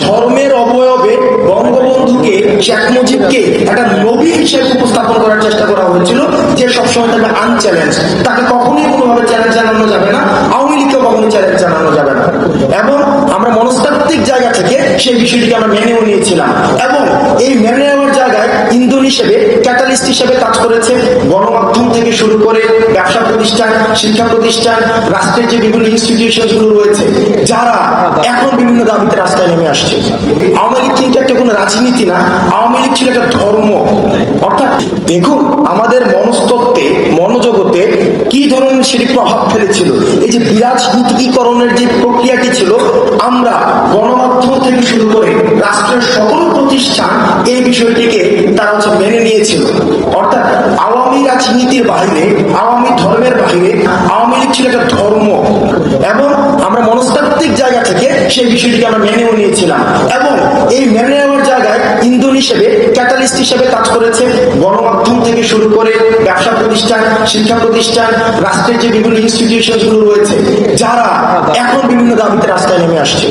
ধর্মের অবয়বে বঙ্গবন্ধুকে, শেখ মুজিবকে একটা নবী হিসেবে উপস্থাপন করার চেষ্টা করা হয়েছিল, যে সবসময় থাকবে আনচ্যালেঞ্জ, তাকে কখনোই কোনোভাবে চ্যালেঞ্জ জানানো যাবে না, আওয়ামী লীগকে কখনোই চ্যালেঞ্জ জানানো যাবে না। এবং আমরা মনস্তাত্ত্বিক জায়গা থেকে সেই বিষয়টিকে আমরা মেনেও নিয়েছিলাম, এবং এই মেনে নেওয়ার জায়গায় ইন্ধন হিসেবে, ক্যাটালিস্ট হিসেবে কাজ করেছে গণমাধ্যম থেকে শুরু করে ব্যবসা প্রতিষ্ঠান, শিক্ষা প্রতিষ্ঠান, রাষ্ট্রের যে বিভিন্ন ইনস্টিটিউশন গুলো রয়েছে, যারা এখন বিভিন্ন দাবিতে রাস্তায় নেমে আসছে। আওয়ামী লীগ কিন্তু একটা কোনো রাজনীতি না, আওয়ামী লীগ ছিল একটা ধর্ম। অর্থাৎ দেখুন আমাদের মনস্তত্ত্বে, মনোজগতে কি ধরনের সেটি প্রভাব ফেলেছিল। এই যে বিরাজনীতিকরণের যে প্রক্রিয়াটি ছিল, আমরা গণমাধ্যম থেকে শুরু করে রাষ্ট্রের সকল প্রতিষ্ঠান এই বিষয়টিকে তারা মেনে নিয়েছিল। অর্থাৎ আওয়ামী রাজনীতির বাইরে, আওয়ামী ধর্মের বাইরে আওয়ামী লীগ ছিল একটা ধর্ম, এবং আমরা মনস্তাত্ত্বিক জায়গা থেকে সেই বিষয়টিকে আমরা মেনেও নিয়েছিলাম, এবং এই মেনে নেওয়ার জায়গায় ইন্ধন হিসেবে, ক্যাটালিস্ট হিসেবে কাজ করেছে গণমাধ্যম থেকে শুরু করে ব্যবসা প্রতিষ্ঠান, শিক্ষা প্রতিষ্ঠান, রাষ্ট্রের যে বিভিন্ন ইনস্টিটিউশন গুলো রয়েছে, যারা এখন বিভিন্ন দাবিতে রাস্তায় নেমে আসছে।